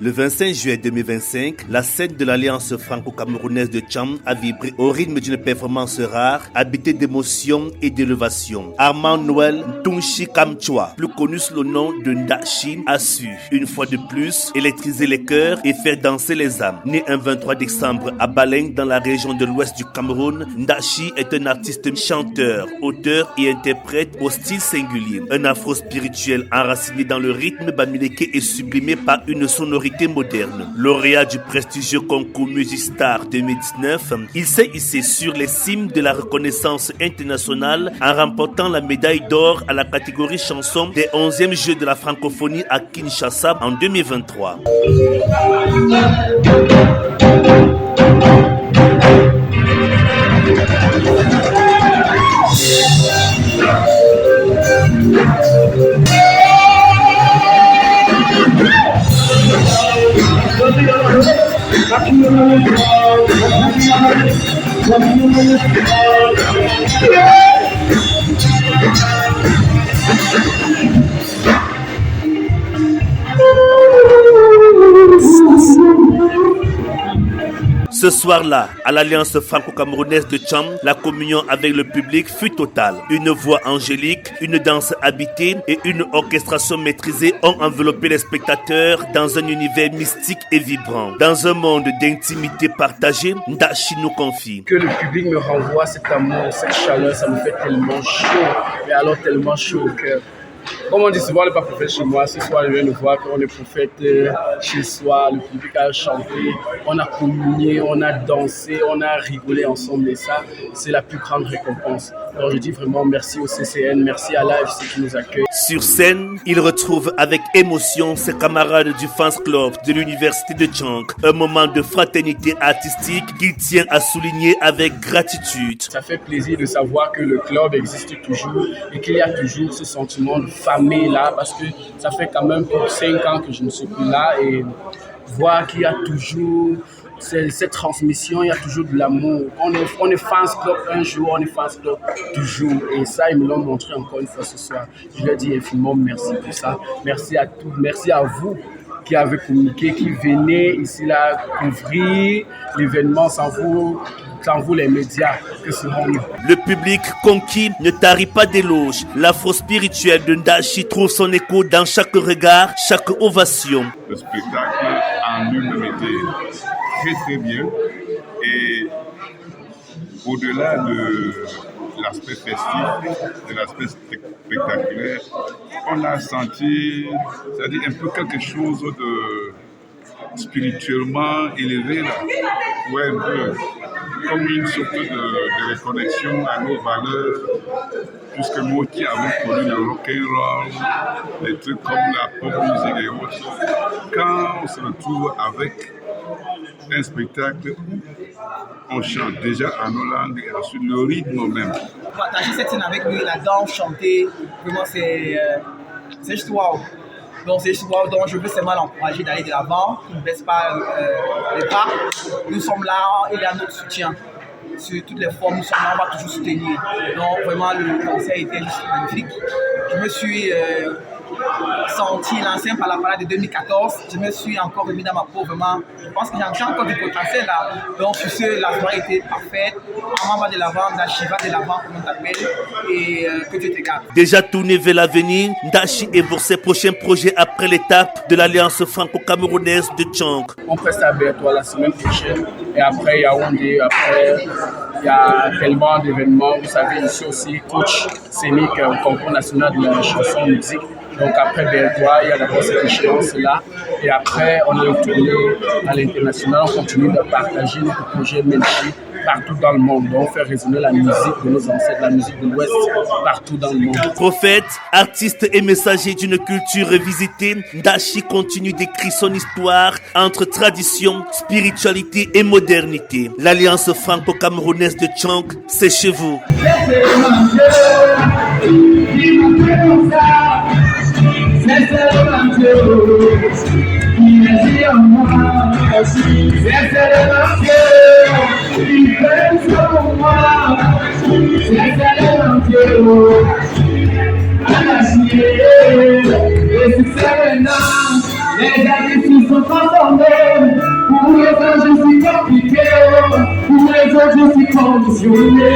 Le 25 juillet 2025, la scène de l'Alliance franco-camerounaise de Tcham a vibré au rythme d'une performance rare, habitée d'émotion et d'élevation. Armand Noël Ntunchi Kamchwa, plus connu sous le nom de Ndachi, a su, une fois de plus, électriser les cœurs et faire danser les âmes. Né un 23 décembre à Baleng, dans la région de l'ouest du Cameroun, Ndachi est un artiste chanteur, auteur et interprète au style singulier. Un afro spirituel enraciné dans le rythme bamileke et sublimé par une sonorité moderne. Lauréat du prestigieux concours Musistar 2019, il s'est hissé sur les cimes de la reconnaissance internationale en remportant la médaille d'or à la catégorie chanson des 11e Jeux de la francophonie à Kinshasa en 2023. Ce soir-là, à l'Alliance franco-camerounaise de Tcham, la communion avec le public fut totale. Une voix angélique, une danse habitée et une orchestration maîtrisée ont enveloppé les spectateurs dans un univers mystique et vibrant. Dans un monde d'intimité partagée, Ndachi nous confie. Que le public me renvoie cet amour, cette chaleur, ça me fait tellement chaud, mais alors tellement chaud au cœur. Comme on dit souvent, le pas prophète chez moi. Ce soir, je viens de voir qu'on est prophète chez soi. Le public a chanté, on a communié, on a dansé, on a rigolé ensemble. Et ça, c'est la plus grande récompense. Alors je dis vraiment merci au CCN, merci à l'AFC qui nous accueille. Sur scène, il retrouve avec émotion ses camarades du fans club de l'université de Tchang. Un moment de fraternité artistique qu'il tient à souligner avec gratitude. Ça fait plaisir de savoir que le club existe toujours et qu'il y a toujours ce sentiment de famille là, parce que ça fait quand même plus de 5 ans que je ne suis plus là, et voir qu'il y a toujours cette transmission, il y a toujours de l'amour. On est fans club un jour, on est fans club toujours, et ça ils me l'ont montré encore une fois ce soir. Je leur dis infiniment merci pour ça. Merci à tous, merci à vous qui avez communiqué, qui venez ici là couvrir l'événement. Sans vous les médias, que serons-nous? Le public conquis ne tarit pas d'éloges. L'afro spirituel de Ndachi trouve son écho dans chaque regard, chaque ovation. Le spectacle en lui-même était très très bien, et au-delà de l'aspect festif, de l'aspect spectaculaire, on a senti, c'est-à-dire un peu quelque chose de spirituellement élevé là, ouais, un peu comme une sorte de reconnexion à nos valeurs, puisque nous qui avons connu le rock'n'roll, des trucs comme la pop music et autres, quand on se retrouve avec un spectacle où on chante déjà en nos langues et ensuite le rythme même. Partager cette scène avec lui, la danse, chanter, vraiment c'est juste waouh. Donc c'est juste waouh, donc je veux seulement l'encourager d'aller de l'avant, qu'il ne baisse pas les pas. Nous sommes là, il est à notre soutien. Sur toutes les formes, nous sommes là, on va toujours soutenir. Donc vraiment le concert était juste magnifique. Je me suis senti lancé par la parade de 2014. Je me suis encore remis dans ma peau, vraiment. Je pense que j'ai encore du potentiel là. Donc sur ce, la soirée était parfaite. Maman va de l'avant, Ndachi va de l'avant, comme on t'appelle. Et que Dieu te garde. Déjà tourné vers l'avenir, Ndachi évoque ses prochains projets après l'étape de l'Alliance franco-camerounaise de Tchang. On preste à Bertois la semaine prochaine. Et après, il y a Yaoundé, après, il y a tellement d'événements. Vous savez, ici aussi, coach scénique au concours national de la chanson musique. Donc après Bertois, il y a d'abord cette échéance-là. Et après, on est retourné à l'international. On continue de partager notre projet Menchi partout dans le monde. Donc, on fait résonner la musique de nos ancêtres, la musique de l'Ouest, partout dans le monde. Prophète, artiste et messager d'une culture revisitée, Ndachi continue d'écrire son histoire entre tradition, spiritualité et modernité. L'Alliance franco-camerounaise de Tchang, c'est chez vous. Yes, Et c'est maintenant, les amis sont transformés. Pour les autres, je suis compliqué. Pour les autres, je suis conditionné.